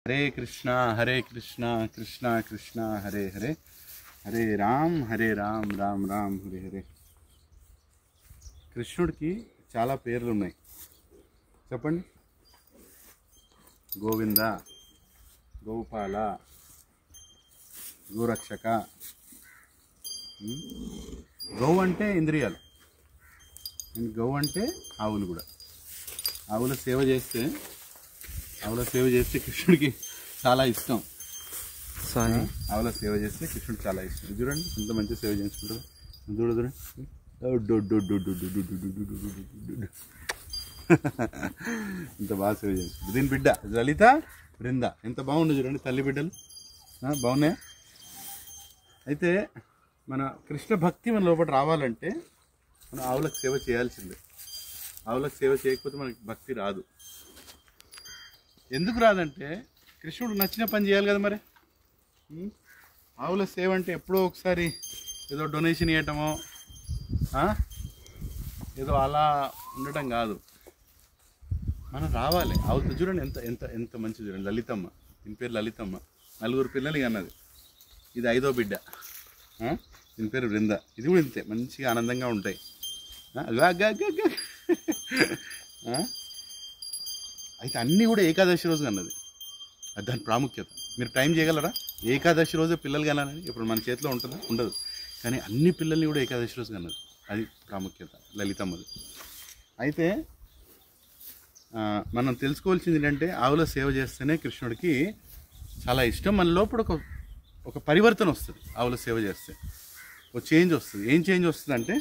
హరే కృష్ణ కృష్ణ కృష్ణ హరే హరే హరే రామ్ రామ్ రామ్ హరే హరే. కృష్ణుడికి చాలా పేర్లు ఉన్నాయి, చెప్పండి. గోవింద, గోపాల, గోరక్షక. గౌ అంటే ఇంద్రియాలు, గౌ అంటే ఆవులు కూడా. ఆవుల సేవ చేస్తే కృష్ణుడికి చాలా ఇష్టం. ఆవుల సేవ చేస్తే కృష్ణుడికి చాలా ఇష్టం. చూడండి ఎంత మంచి సేవ చేసుకుంటారు. చూడండి ఇంత బాగా సేవ చేసుకుంటారు. దీని బిడ్డ లలిత, బృంద ఎంత బాగుంది చూడండి. తల్లి బిడ్డలు బాగున్నాయా? అయితే మన కృష్ణ భక్తి మన లోపల రావాలంటే మనం ఆవులకు సేవ చేయాల్సిందే. ఆవులకు సేవ చేయకపోతే మనకి భక్తి రాదు. ఎందుకు రాదంటే కృష్ణుడు నచ్చిన పని చేయాలి కదా మరి. ఆవుల సేవ అంటే ఎప్పుడో ఒకసారి ఏదో డొనేషన్ ఇవ్వటమో ఏదో అలా ఉండటం కాదు. మనం రావాలి. ఆవులతో చూడండి ఎంత ఎంత ఎంత మంచి చూడండి. లలితమ్మ, దీని పేరు లలితమ్మ. 4 పిల్లలు అన్నది. ఇది 5వ బిడ్డ. దీని పేరు బృంద. ఇది కూడా ఇంతే మంచిగా ఆనందంగా ఉంటాయి. అయితే అన్నీ కూడా ఏకాదశి రోజు అన్నది. అది దాని ప్రాముఖ్యత. మీరు టైం చేయగలరా? ఏకాదశి రోజే పిల్లలు కనాలని ఇప్పుడు మన చేతిలో ఉంటుందా? ఉండదు. కానీ అన్ని పిల్లల్ని కూడా ఏకాదశి రోజు కన్నది. అది ప్రాముఖ్యత లలితమ్మది. అయితే మనం తెలుసుకోవాల్సింది ఏంటంటే ఆవుల సేవ చేస్తేనే కృష్ణుడికి చాలా ఇష్టం. మన లోపల ఒక పరివర్తన వస్తుంది. ఆవుల సేవ చేస్తే ఒక చేంజ్ వస్తుంది. ఏం చేంజ్ వస్తుంది అంటే,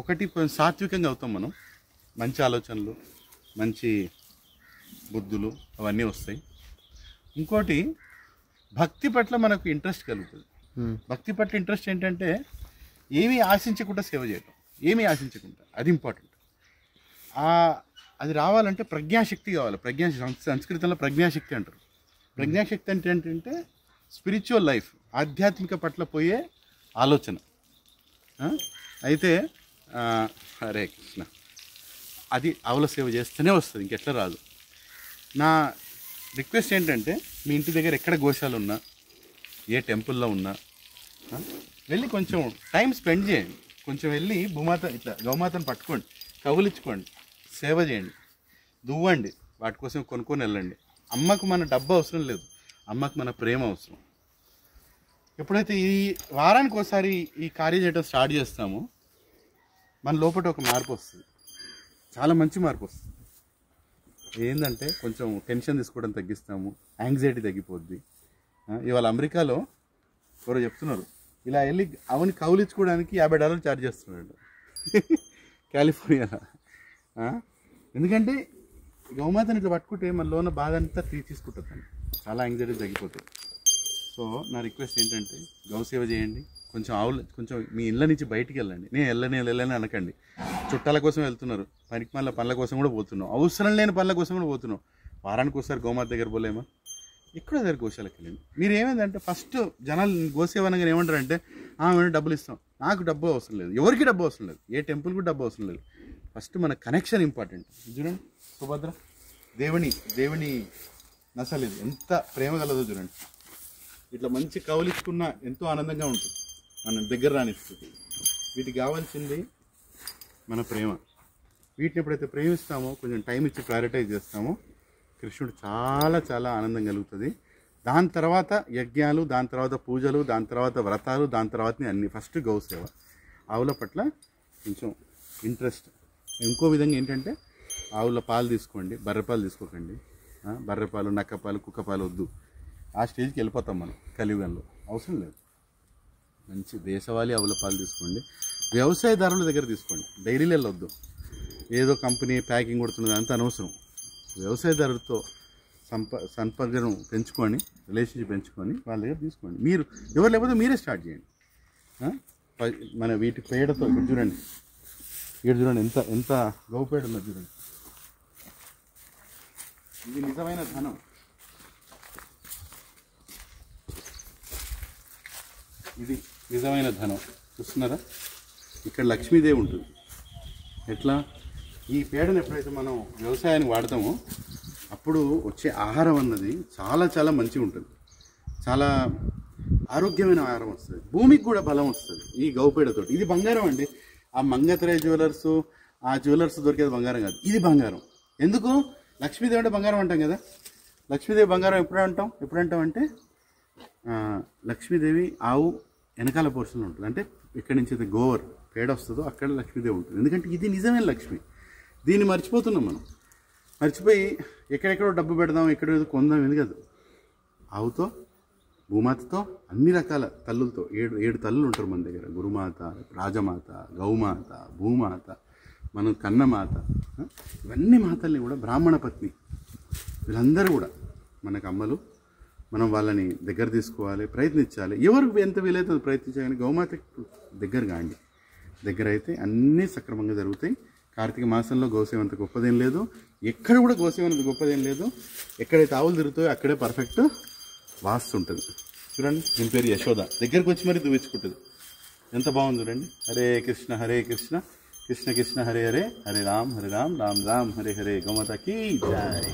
ఒకటి కొంచెం సాత్వికంగా అవుతాం మనం. మంచి ఆలోచనలు, మంచి బుద్ధులు అవన్నీ వస్తాయి. ఇంకోటి భక్తి పట్ల మనకు ఇంట్రెస్ట్ కలుగుతుంది. భక్తి పట్ల ఇంట్రెస్ట్ ఏంటంటే ఏమీ ఆశించకుండా సేవ చేయటం, ఏమీ ఆశించకుండా. అది ఇంపార్టెంట్. అది రావాలంటే ప్రజ్ఞాశక్తి కావాలి. సంస్కృతంలో ప్రజ్ఞాశక్తి అంటారు. ప్రజ్ఞాశక్తి అంటే ఏంటంటే స్పిరిచువల్ లైఫ్, ఆధ్యాత్మిక పట్ల పోయే ఆలోచన. అయితే హరే కృష్ణ, అది ఆవుల సేవ చేస్తేనే వస్తుంది, ఇంకెట్లా రాదు. నా రిక్వెస్ట్ ఏంటంటే, మీ ఇంటి దగ్గర ఎక్కడ గోశాల ఉన్నా, ఏ టెంపుల్లో ఉన్నా వెళ్ళి కొంచెం టైం స్పెండ్ చేయండి. కొంచెం వెళ్ళి భూమాత ఇట్లా గౌమాతను పట్టుకోండి, కవులించుకోండి, సేవ చేయండి, దువ్వండి. వాటి కోసం కొనుక్కొని వెళ్ళండి. అమ్మకు మన డబ్బు అవసరం లేదు, అమ్మకు మన ప్రేమ అవసరం. ఎప్పుడైతే ఈ వారానికి ఒకసారి ఈ కార్యం చేయడం స్టార్ట్ చేస్తామో మన లోపల ఒక మార్పు వస్తుంది. చాలా మంచి మార్పు వస్తుంది. ఏంటంటే కొంచెం టెన్షన్ తీసుకోవడం తగ్గిస్తాము, యాంగ్జైటీ తగ్గిపోద్ది. ఇవాళ అమెరికాలో ఎవరో చెప్తున్నారు, ఇలా వెళ్ళి అవన్నీ కౌలించుకోవడానికి $50 ఛార్జ్ చేస్తున్నాడు కాలిఫోర్నియాలో. ఎందుకంటే గౌమాతని ఇట్లా పట్టుకుంటే మనలోన బాధ అంతా తీసుకుంటుంది, చాలా యాంగ్జైటీ తగ్గిపోతుంది. సో నా రిక్వెస్ట్ ఏంటంటే గౌసేవ చేయండి. కొంచెం కొంచెం మీ ఇళ్ళ నుంచి బయటికి వెళ్ళండి. నేను వెళ్ళని అనకండి. చుట్టాల కోసం వెళ్తున్నారు, పనికి మళ్ళీ పనుల కోసం కూడా పోతున్నాం, అవసరం లేని పనుల కోసం కూడా పోతున్నాం. వారానికి ఒకసారి గోమాత దగ్గర పోలేమా? ఎక్కడో దగ్గర గోశాలకు వెళ్ళండి. మీరు ఏమైందంటే ఫస్ట్ జనాలు గోసేవ అనగానే ఏమంటారంటే, డబ్బులు ఇస్తాం. నాకు డబ్బు అవసరం లేదు, ఎవరికి డబ్బు అవసరం లేదు, ఏ టెంపుల్కి డబ్బు అవసరం లేదు. ఫస్ట్ మన కనెక్షన్ ఇంపార్టెంట్. చూడండి సుభద్ర దేవుని నసలు ఇది ఎంత ప్రేమ కలదో చూడండి. ఇట్లా మంచి కౌలించుకున్న ఎంతో ఆనందంగా ఉంటుంది, మన దగ్గర రానిస్తుంది. వీటికి కావాల్సింది మన ప్రేమ. వీటిని ఎప్పుడైతే ప్రేమిస్తామో, కొంచెం టైం ఇచ్చి ప్రయారిటైజ్ చేస్తామో, కృష్ణుడు చాలా చాలా ఆనందం కలుగుతుంది. దాని తర్వాత యజ్ఞాలు, దాని తర్వాత పూజలు, దాని తర్వాత వ్రతాలు, దాని తర్వాతనే అన్ని. ఫస్ట్ గౌసేవ. ఆవుల పట్ల కొంచెం ఇంట్రెస్ట్. ఇంకో విధంగా ఏంటంటే ఆవుల పాలు తీసుకోండి, బర్రెపాలు తీసుకోకండి. బర్రెపాలు, నక్కపాలు, కుక్కపాలు వద్దు. ఆ స్టేజ్కి వెళ్ళిపోతాం మనం కలియుగంలో, అవసరం లేదు. మంచి దేశవాళీ ఆవుల పాలు తీసుకోండి. వ్యవసాయదారుల దగ్గర తీసుకోండి, డైరీలు వెళ్ళొద్దు. ఏదో కంపెనీ ప్యాకింగ్ కొడుతున్నది అంత అనవసరం. వ్యవసాయదారులతో సంపర్కం పెంచుకొని, రిలేషన్షిప్ పెంచుకొని వాళ్ళ దగ్గర తీసుకోండి. మీరు ఎవరు లేకపోతే మీరే స్టార్ట్ చేయండి. మన వీటి పేడతో ఇక్కడ చూడండి, ఎంత ఎంత గౌపేడ ఉన్నది చూడండి. ఇది నిజమైన ధనం. ఇది నిజమైన ధనం. చూస్తున్నారా? ఇక్కడ లక్ష్మీదేవి ఉంటుంది. ఎట్లా? ఈ పేడను ఎప్పుడైతే మనం వ్యవసాయానికి వాడతామో అప్పుడు వచ్చే ఆహారం అన్నది చాలా చాలా మంచిగా ఉంటుంది, చాలా ఆరోగ్యమైన ఆహారం వస్తుంది, భూమికి కూడా బలం వస్తుంది ఈ గౌపేడతోటి. ఇది బంగారం అండి. ఆ మంగత్రే జ్యువెలర్స్, ఆ జ్యువెలర్స్ దొరికేది బంగారం కాదు, ఇది బంగారం. ఎందుకు? లక్ష్మీదేవి అంటే బంగారం అంటాం కదా. లక్ష్మీదేవి బంగారం ఎప్పుడంటాం అంటే లక్ష్మీదేవి ఆవు వెనకాల పోర్షన్లో ఉంటుంది. అంటే ఎక్కడి నుంచి అయితే గోవర్ పేడ వస్తుందో అక్కడ లక్ష్మీదేవి ఉంటుంది. ఎందుకంటే ఇది నిజమైన లక్ష్మి. దీన్ని మర్చిపోతున్నాం మనం. మర్చిపోయి ఎక్కడెక్కడో డబ్బు పెడదాం, ఎక్కడో కొందాం. ఎందుకదు ఆవుతో, భూమాతతో, అన్ని రకాల తల్లులతో, ఏడు తల్లులు ఉంటారు మన దగ్గర. గురుమాత, రాజమాత, గౌమాత, భూమాత, మనం కన్నమాత, ఇవన్నీ మాతల్ని కూడా బ్రాహ్మణ పత్ని, వీళ్ళందరూ కూడా మనకు అమ్మలు. మనం వాళ్ళని దగ్గర తీసుకోవాలి, ప్రయత్నించాలి. ఎవరికి ఎంత వీలైతే ప్రయత్నించాలి. కానీ గౌమాతకి దగ్గర కాండి. దగ్గర అయితే అన్నీ సక్రమంగా జరుగుతాయి. కార్తీక మాసంలో గోసేవ అంత గొప్పదేం లేదు, ఎక్కడ కూడా గోసేవ అంత గొప్పదేం లేదు. ఎక్కడైతే ఆవులు తిరుగుతాయో అక్కడే పర్ఫెక్ట్ వాస్తు ఉంటుంది. చూడండి, దీని పేరు యశోద. దగ్గరకు వచ్చి మరీ దువ్వించుకుంటుంది. ఎంత బాగుంది చూడండి. హరే కృష్ణ హరే కృష్ణ కృష్ణ కృష్ణ హరే హరే, హరే రామ్ రామ్ రామ్ హరే హరే. గోమాతకి జై.